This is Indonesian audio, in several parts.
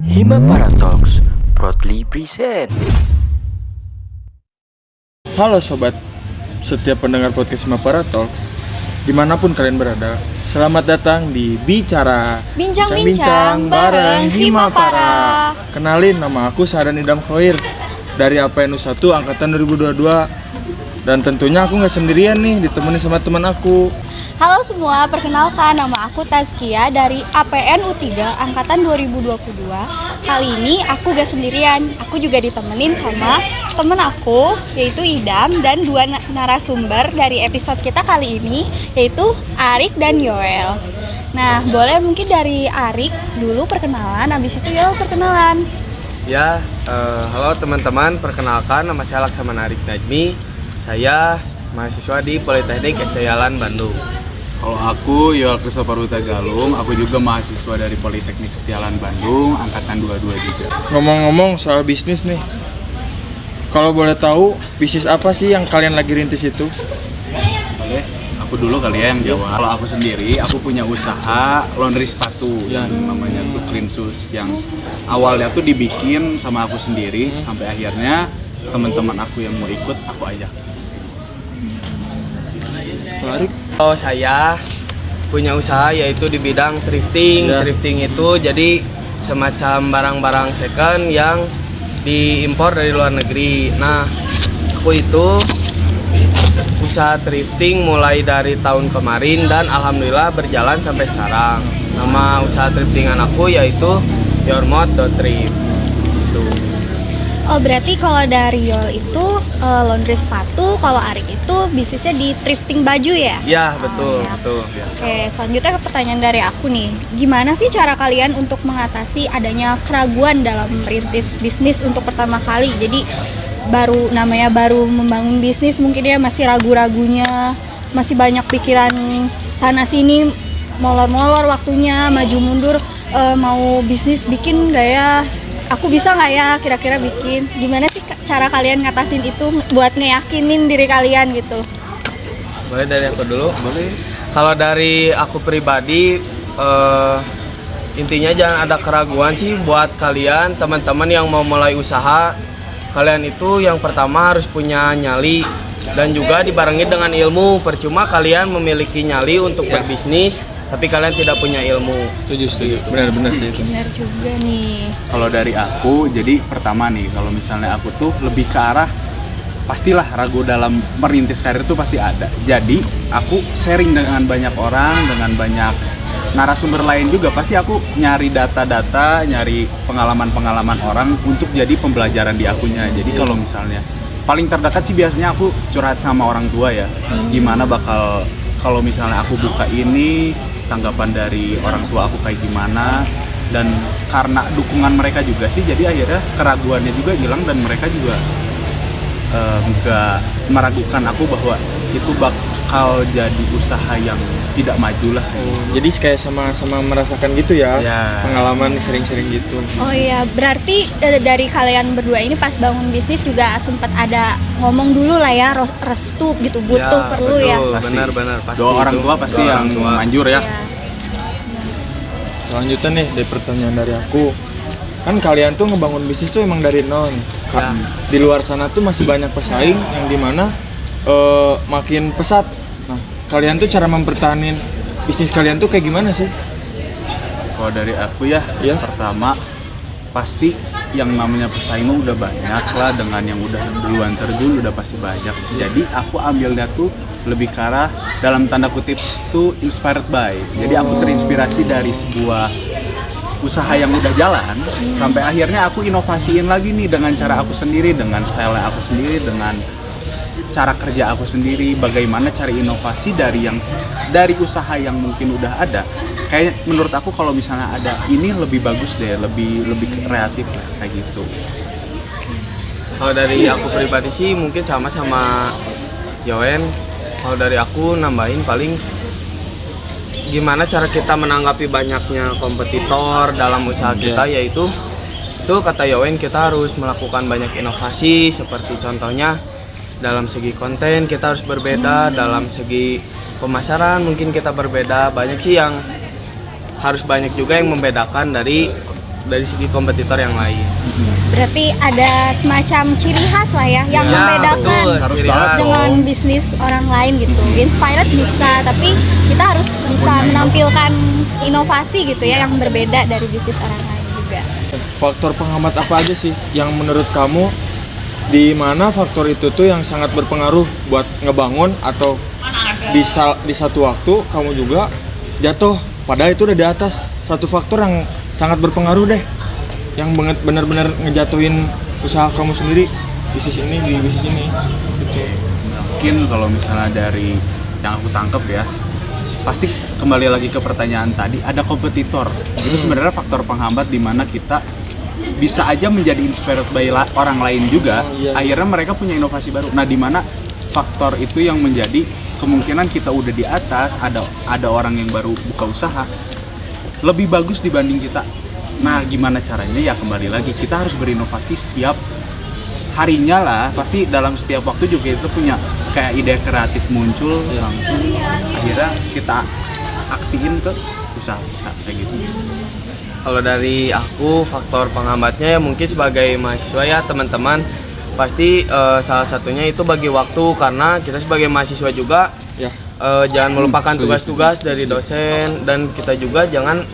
Himapara Talks proudly present. Halo sobat, setiap pendengar podcast Himapara Talks, dimanapun kalian berada, selamat datang di Bicara Bincang-bincang bareng Himapara. Kenalin, nama aku Sahadan Idam Khoir dari APN U1 Angkatan 2022. Dan tentunya aku nggak sendirian nih, ditemani sama teman aku. Halo semua, perkenalkan nama aku Tazkia dari APN U3 Angkatan 2022. Kali ini aku gak sendirian, aku juga ditemenin sama temen aku yaitu Idam dan dua narasumber dari episode kita kali ini yaitu Arik dan Yoel. Nah, boleh mungkin dari Arik dulu perkenalan, habis itu Yoel perkenalan. Ya, halo teman-teman, perkenalkan nama saya Laksamana Arik Najmi. Saya mahasiswa di Politeknik ST Yalan Bandung. Kalau aku Yoel Christopher Huta Galung, aku juga mahasiswa dari Politeknik Setialan Bandung, angkatan 22 juga. Ngomong-ngomong soal bisnis nih, kalau boleh tahu bisnis apa sih yang kalian lagi rintis itu? Boleh? Aku dulu kali ya yang jawab. Kalau aku sendiri, aku punya usaha laundry sepatu yang namanya tuh Clean Shoes, yang awalnya tuh dibikin sama aku sendiri, sampai akhirnya teman-teman aku yang mau ikut aku ajak. Arik? Oh, saya punya usaha yaitu di bidang thrifting. Ya. Thrifting itu jadi semacam barang-barang second yang diimpor dari luar negeri. Nah, aku itu usaha thrifting mulai dari tahun kemarin dan alhamdulillah berjalan sampai sekarang. Nama usaha thriftingan aku yaitu yourmod.thrift. Gitu. Oh, berarti kalau dari Yoel itu laundry sepatu, kalau Arik itu bisnisnya di thrifting baju ya? Ya, betul, ya. betul. Oke, selanjutnya ke pertanyaan dari aku nih. Gimana sih cara kalian untuk mengatasi adanya keraguan dalam merintis bisnis untuk pertama kali? Jadi baru membangun bisnis, mungkin dia masih ragu-ragunya, masih banyak pikiran sana sini, molor-molor waktunya, maju mundur, mau bisnis bikin nggak ya? Aku bisa nggak ya kira-kira bikin? Gimana sih cara kalian ngatasin itu buat ngeyakinin diri kalian gitu? Boleh dari aku dulu? Boleh. Kalau dari aku pribadi, intinya jangan ada keraguan sih buat kalian teman-teman yang mau mulai usaha. Kalian itu yang pertama harus punya nyali dan juga dibarengi dengan ilmu. Percuma kalian memiliki nyali untuk berbisnis tapi kalian tidak punya ilmu. Setuju. Benar-benar sih itu. Benar juga nih. Kalau dari aku, jadi pertama nih, kalau misalnya aku tuh lebih ke arah pastilah ragu dalam merintis karir tuh pasti ada. Jadi aku sharing dengan banyak orang, dengan banyak narasumber lain juga. Pasti aku nyari data-data, nyari pengalaman-pengalaman orang untuk jadi pembelajaran di akunya. Jadi kalau misalnya paling terdekat sih biasanya aku curhat sama orang tua ya. Gimana bakal kalau misalnya aku buka ini, tanggapan dari orang tua aku kayak gimana. Dan karena dukungan mereka juga sih, jadi akhirnya keraguannya juga hilang dan mereka juga nggak meragukan aku bahwa itu bakal jadi usaha yang tidak maju lah. Jadi kayak sama-sama merasakan gitu ya, Ya. pengalaman sering-sering gitu. Oh iya, berarti dari kalian berdua ini pas bangun bisnis juga sempat ada ngomong dulu lah ya, restu gitu, butuh Ya, perlu ya. betul, Pasti. benar pasti. Doa orang itu. tua pasti Doa yang orang tua. manjur ya. Iya. Selanjutnya nih, dari pertanyaan dari aku, kan kalian tuh ngebangun bisnis tuh emang dari nol nih. Ya. Di luar sana tuh masih banyak pesaing yang dimana makin pesat. Nah, kalian tuh cara mempertahankan bisnis kalian tuh kayak gimana sih? Kalau dari aku ya, pertama pasti yang namanya pesaing udah banyak lah, dengan yang udah duluan terjun udah pasti banyak. Jadi aku ambilnya tuh lebih ke arah dalam tanda kutip tuh inspired by. Jadi aku terinspirasi dari sebuah usaha yang udah jalan sampai akhirnya aku inovasiin lagi nih dengan cara aku sendiri, dengan style aku sendiri, dengan cara kerja aku sendiri. Bagaimana cari inovasi dari usaha yang mungkin udah ada. Kayak menurut aku kalau misalnya ada ini lebih bagus deh, lebih kreatif lah, kayak gitu. Kalau dari aku pribadi sih mungkin sama Yoen. Kalau dari aku nambahin paling gimana cara kita menanggapi banyaknya kompetitor dalam usaha kita, yaitu itu kata Yoen, kita harus melakukan banyak inovasi. Seperti contohnya dalam segi konten kita harus berbeda, dalam segi pemasaran mungkin kita berbeda. Banyak sih yang harus banyak juga yang membedakan dari dari segi kompetitor yang lain. Berarti ada semacam ciri khas lah ya yang Ya, membedakan betul, Harus ciri banget khas. dengan bisnis orang lain gitu. Inspired bisa, tapi kita harus bisa menampilkan inovasi gitu ya yang berbeda dari bisnis orang lain juga. Faktor penghambat apa aja sih yang menurut kamu, di mana faktor itu tuh yang sangat berpengaruh buat ngebangun, atau di satu waktu kamu juga jatuh padahal itu udah di atas satu faktor yang sangat berpengaruh deh, yang benar-benar ngejatuhin usaha kamu sendiri, bisnis ini di bisnis ini gitu. Mungkin kalau misalnya dari yang aku tangkep ya, pasti kembali lagi ke pertanyaan tadi, ada kompetitor. Itu sebenarnya faktor penghambat di mana kita bisa aja menjadi inspired by orang lain juga. Oh, iya. Akhirnya mereka punya inovasi baru. Nah, di mana faktor itu yang menjadi kemungkinan kita udah di atas, ada orang yang baru buka usaha lebih bagus dibanding kita. Nah, gimana caranya? Ya kembali lagi, kita harus berinovasi setiap harinya lah. Pasti dalam setiap waktu juga itu punya kayak ide kreatif muncul, langsung akhirnya kita aksiin ke usaha kita, kayak gitu. Kalau dari aku, faktor penghambatnya ya mungkin sebagai mahasiswa ya teman-teman, pasti salah satunya itu bagi waktu, karena kita sebagai mahasiswa juga Ya, jangan melupakan tugas-tugas dari dosen, dan kita juga jangan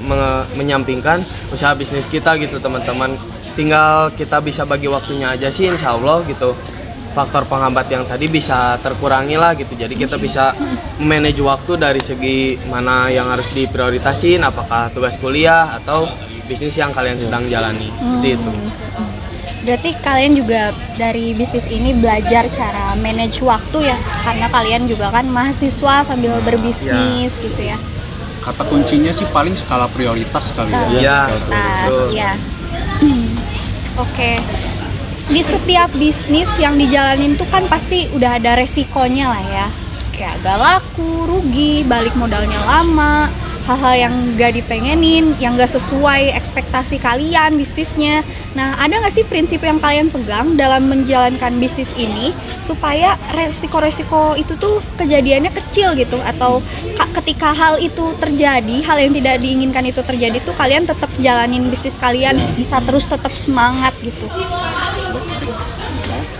menyampingkan usaha bisnis kita gitu teman-teman. Tinggal kita bisa bagi waktunya aja sih, insya Allah gitu. Faktor penghambat yang tadi bisa terkurangi lah gitu. Jadi kita bisa manage waktu dari segi mana yang harus diprioritasin, apakah tugas kuliah atau bisnis yang kalian sedang jalani, seperti itu. Berarti kalian juga dari bisnis ini belajar cara manage waktu ya, karena kalian juga kan mahasiswa sambil berbisnis gitu ya. Kata kuncinya sih paling skala prioritas kali ya. Iya, Tas betul. ya. Oke. Di setiap bisnis yang dijalanin tuh kan pasti udah ada resikonya lah ya. Kayak gak laku, rugi, balik modalnya lama, hal-hal yang gak dipengenin, yang gak sesuai ekspektasi kalian bisnisnya. Nah, ada gak sih prinsip yang kalian pegang dalam menjalankan bisnis ini supaya resiko-resiko itu tuh kejadiannya kecil gitu, atau ketika hal itu terjadi, hal yang tidak diinginkan itu terjadi tuh kalian tetap jalanin bisnis kalian, bisa terus tetap semangat gitu.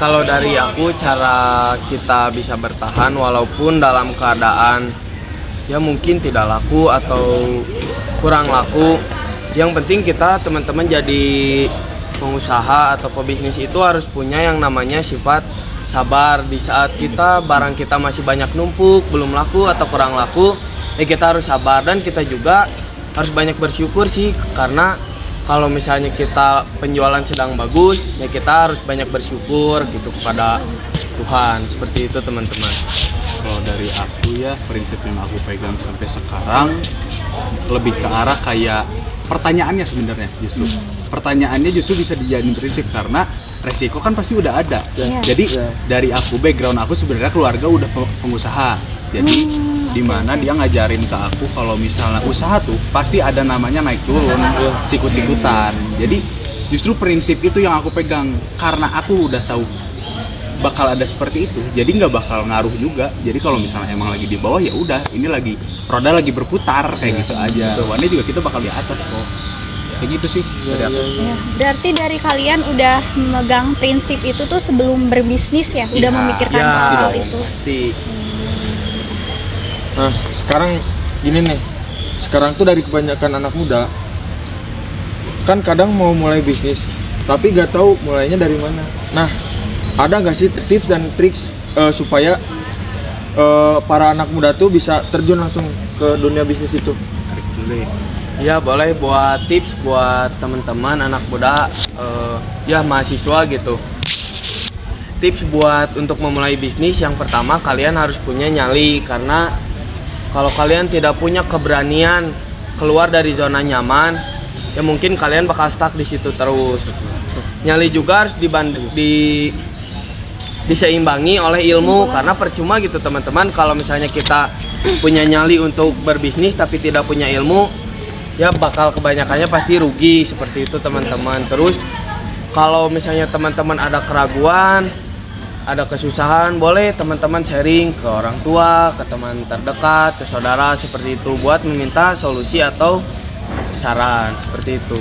Kalau dari aku, cara kita bisa bertahan walaupun dalam keadaan ya mungkin tidak laku atau kurang laku, yang penting kita teman-teman jadi pengusaha atau pebisnis itu harus punya yang namanya sifat sabar. Di saat barang kita masih banyak numpuk, belum laku atau kurang laku, ya kita harus sabar, dan kita juga harus banyak bersyukur sih, karena kalau misalnya kita penjualan sedang bagus, ya kita harus banyak bersyukur gitu kepada Tuhan, seperti itu teman-teman. Kalau dari aku ya, prinsip yang aku pegang sampai sekarang lebih ke arah kayak pertanyaannya sebenarnya justru. Pertanyaannya justru bisa dijadiin prinsip karena resiko kan pasti udah ada. Jadi dari aku, background aku sebenarnya keluarga udah pengusaha. Jadi dimana dia ngajarin ke aku kalau misalnya usaha tuh pasti ada namanya naik turun, sikut-sikutan. Jadi justru prinsip itu yang aku pegang karena aku udah tahu bakal ada seperti itu, jadi nggak bakal ngaruh juga. Jadi kalau misalnya emang lagi di bawah, ya udah, ini lagi roda lagi berputar kayak gitu aja. Tuannya juga kita bakal di atas kok. Kayak gitu sih dari aku. Ya, berarti dari kalian udah memegang prinsip itu tuh sebelum berbisnis ya, udah memikirkan hal itu. Pasti. nah sekarang gini nih, sekarang tuh dari kebanyakan anak muda kan kadang mau mulai bisnis tapi gak tahu mulainya dari mana. Nah, ada nggak sih tips dan triks supaya para anak muda tuh bisa terjun langsung ke dunia bisnis itu? Tarik dulu ya. Ya boleh, buat tips buat teman-teman anak muda, ya mahasiswa gitu. Tips buat untuk memulai bisnis, yang pertama kalian harus punya nyali, karena kalau kalian tidak punya keberanian keluar dari zona nyaman, ya mungkin kalian bakal stuck di situ terus. Nyali juga harus diseimbangi oleh ilmu, karena percuma gitu teman-teman kalau misalnya kita punya nyali untuk berbisnis tapi tidak punya ilmu, ya bakal kebanyakannya pasti rugi, seperti itu teman-teman. Terus kalau misalnya teman-teman ada keraguan, ada kesusahan, boleh teman-teman sharing ke orang tua, ke teman terdekat, ke saudara, seperti itu, buat meminta solusi atau saran, seperti itu.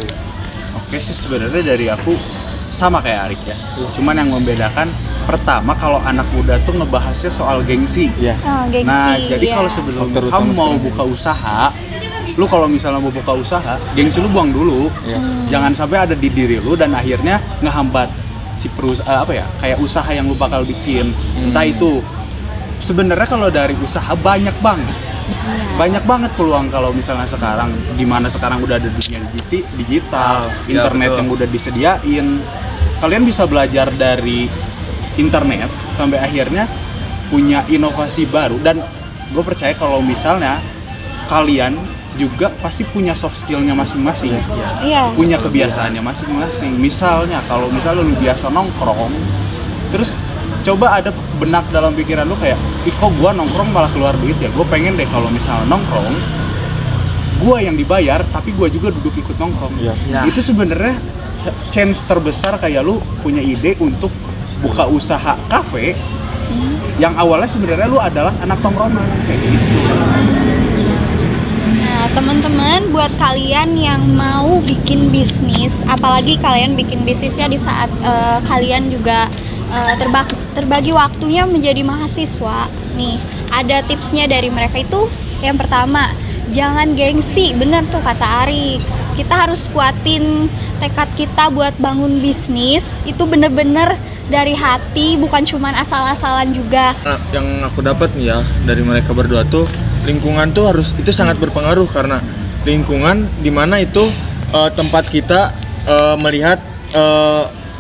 Oke sih, sebenarnya dari aku sama kayak Arik ya. Cuman yang membedakan, pertama kalau anak muda tuh ngebahasnya soal gengsi. Iya. Oh, gengsi. Nah, jadi iya. kalau sebelum Faktor utama kamu mau sekarang. buka usaha, lu kalau misalnya mau buka usaha, gengsi lu buang dulu. Iya. Jangan sampai ada di diri lu dan akhirnya ngehambat si perusahaan kayak usaha yang lu bakal bikin. Entah itu sebenarnya kalau dari usaha banyak banget. Banyak banget peluang kalau misalnya sekarang, dimana sekarang udah ada dunia digital, Ya, internet betul. yang udah disediain. Kalian bisa belajar dari internet sampai akhirnya punya inovasi baru, dan gue percaya kalau misalnya kalian juga pasti punya soft skillnya masing-masing, Iya. punya kebiasaannya masing-masing. Misalnya kalau misalnya lu biasa nongkrong, terus coba ada benak dalam pikiran lu kayak, ih kok gua nongkrong malah keluar duit ya, gue pengen deh kalau misalnya nongkrong gua yang dibayar tapi gua juga duduk ikut nongkrong. Iya. Ya. Itu sebenarnya chance terbesar kayak lu punya ide untuk buka usaha kafe yang awalnya sebenarnya lu adalah anak tongkrongan kayak gitu. Nah, teman-teman, buat kalian yang mau bikin bisnis, apalagi kalian bikin bisnisnya di saat kalian juga terbagi waktunya menjadi mahasiswa, nih ada tipsnya dari mereka itu. Yang pertama, jangan gengsi, bener tuh kata Arik. Kita harus kuatin tekad kita buat bangun bisnis, itu bener-bener dari hati, bukan cuman asal-asalan juga. Nah, yang aku dapat nih ya dari mereka berdua tuh, lingkungan tuh harus itu sangat berpengaruh, karena lingkungan dimana itu tempat kita melihat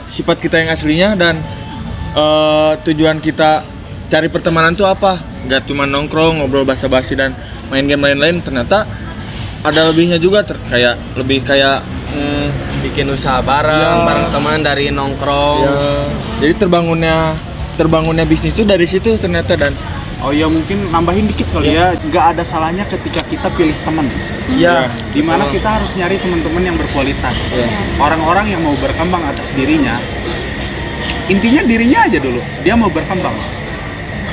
sifat kita yang aslinya dan tujuan kita cari pertemanan tuh apa. Gak cuma nongkrong, ngobrol basa-basi dan main game lain-lain, ternyata ada lebihnya juga, kayak lebih kayak Bikin usaha bareng, Ya. bareng teman dari nongkrong. ya, jadi terbangunnya bisnis itu dari situ ternyata. Dan Oh ya, mungkin nambahin dikit kali ya, nggak ada salahnya ketika kita pilih teman. ya Dimana kita harus nyari teman-teman yang berkualitas, Ya. orang-orang yang mau berkembang atas dirinya. Intinya dirinya aja dulu, dia mau berkembang.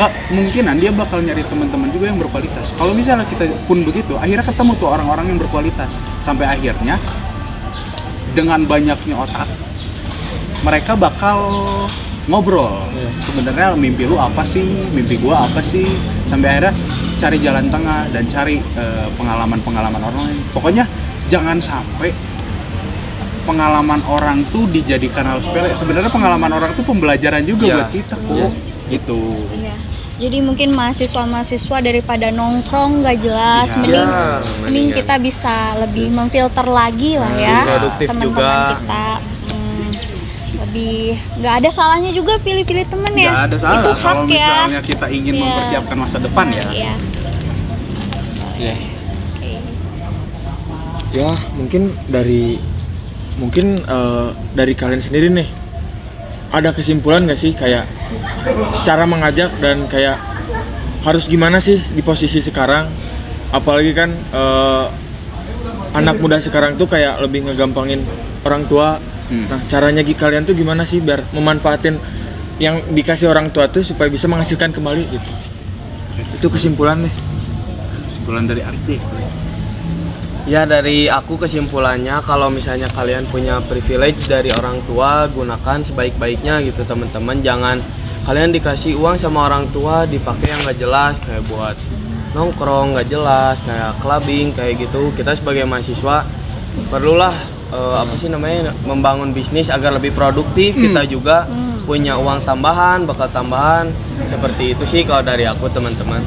Kemungkinan dia bakal nyari teman-teman juga yang berkualitas. Kalau misalnya kita pun begitu, akhirnya ketemu tuh orang-orang yang berkualitas. Sampai akhirnya dengan banyaknya otak, mereka bakal ngobrol. Iya. Sebenarnya mimpi lu apa sih? Mimpi gua apa sih? Sampai akhirnya cari jalan tengah dan cari pengalaman-pengalaman orang lain. Pokoknya jangan sampai pengalaman orang tuh dijadikan hal sepele. Sebenarnya pengalaman orang tuh pembelajaran juga Iya. buat kita kok. Iya. Gitu. Iya. Jadi mungkin mahasiswa-mahasiswa daripada nongkrong gak jelas, Iya. mending Ya, mending mendingan. kita bisa lebih memfilter lagi lah ya Lebih produktif teman-teman juga. kita. Lebih nggak ada salahnya juga pilih-pilih temen ya. Nggak ada salah Itu kalau hak ya. misalnya kita ingin Iya. mempersiapkan masa depan ya. Iya. ya Oke. ya mungkin dari kalian sendiri nih, ada kesimpulan nggak sih kayak cara mengajak dan kayak harus gimana sih di posisi sekarang, apalagi kan anak muda sekarang tuh kayak lebih ngegampangin orang tua. Nah, caranya kalian tuh gimana sih biar memanfaatin yang dikasih orang tua tuh supaya bisa menghasilkan kembali gitu. Itu kesimpulan nih. Kesimpulan dari Arti. Ya, dari aku kesimpulannya, kalau misalnya kalian punya privilege dari orang tua, gunakan sebaik-baiknya gitu teman-teman. Jangan kalian dikasih uang sama orang tua dipakai yang gak jelas, kayak buat nongkrong gak jelas, kayak clubbing kayak gitu. Kita sebagai mahasiswa perlulah membangun bisnis agar lebih produktif. Kita juga punya uang tambahan, bakal tambahan. Seperti itu sih kalau dari aku teman-teman.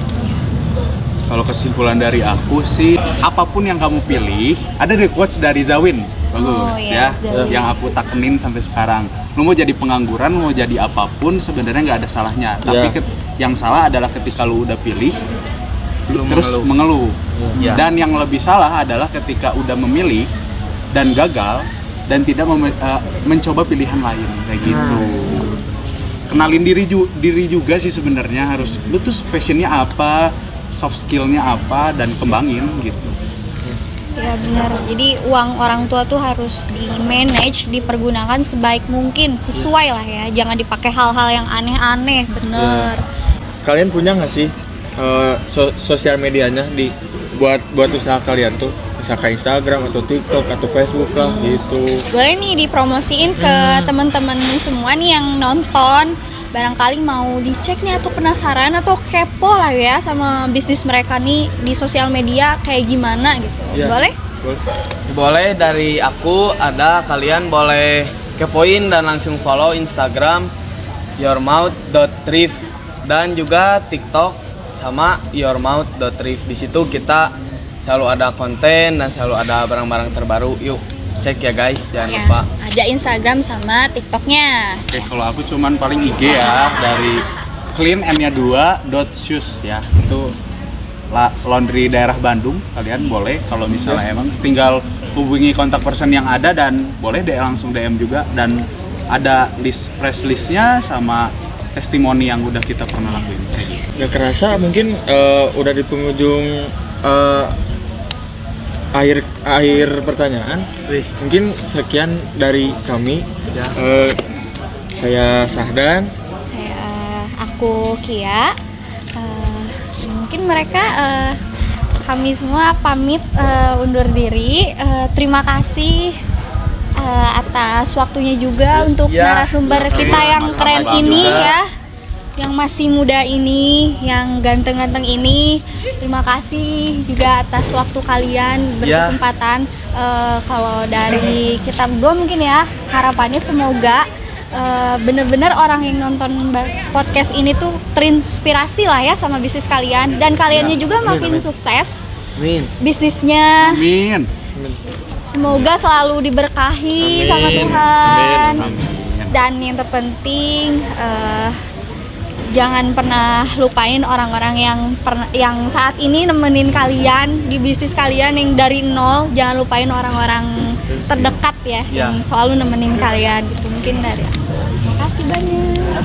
Kalau kesimpulan dari aku sih, apapun yang kamu pilih, ada the quotes dari Zawin, bagus Oh, iya, ya, Zawin. yang aku takenin sampai sekarang. Lu mau jadi pengangguran, mau jadi apapun, sebenarnya nggak ada salahnya. Tapi yang salah adalah ketika lu udah pilih, lu Lu terus mengeluh. Ya. Dan yang lebih salah adalah ketika udah memilih dan gagal dan tidak mencoba pilihan lain kayak gitu. Kenalin diri juga sih sebenarnya, harus lu tuh passionnya apa, soft skillnya apa, dan kembangin gitu. Ya benar. Jadi uang orang tua tuh harus di manage, dipergunakan sebaik mungkin, sesuai lah ya. Jangan dipakai hal-hal yang aneh-aneh, bener. Kalian punya nggak sih sosial medianya buat usaha kalian tuh? misalkan Instagram atau TikTok atau Facebook lah gitu. Boleh nih dipromosiin ke teman-teman semua nih yang nonton, barangkali mau dicek nih atau penasaran atau kepo lah ya sama bisnis mereka nih di sosial media kayak gimana gitu. Ya. Boleh? Boleh, dari aku ada, kalian boleh kepoin dan langsung follow Instagram yourmouth.thrift dan juga TikTok sama yourmouth.thrift. Di situ kita selalu ada konten dan selalu ada barang-barang terbaru. Yuk cek ya guys, jangan Ya, lupa. ada Instagram sama TikToknya. Oke, kalau aku cuman paling IG ya, dari clean-2.shoes ya. Itu laundry daerah Bandung. Kalian boleh kalau misalnya emang tinggal hubungi kontak person yang ada, dan boleh langsung DM juga, dan ada press listnya sama testimoni yang udah kita pernah lakuin kayak gitu. Gak kerasa mungkin udah di penghujung akhir pertanyaan. Mungkin sekian dari kami. Ya. Saya Sahdan. Aku Kia. Mungkin mereka kami semua pamit undur diri. Terima kasih atas waktunya juga untuk Ya, narasumber kita yang sama-sama keren juga. ini ya, yang masih muda ini, yang ganteng-ganteng ini. Terima kasih juga atas waktu kalian berkesempatan. Kalau dari kita berdua mungkin ya, harapannya semoga bener-bener orang yang nonton podcast ini tuh terinspirasi lah ya sama bisnis kalian, dan kaliannya juga makin sukses bisnisnya. Amin. Semoga selalu diberkahi sama Tuhan. Dan yang terpenting jangan pernah lupain orang-orang yang saat ini nemenin kalian di bisnis kalian yang dari nol. Jangan lupain orang-orang terdekat ya, yang selalu nemenin kalian gitu. Mungkin dari aku. Terima kasih banyak.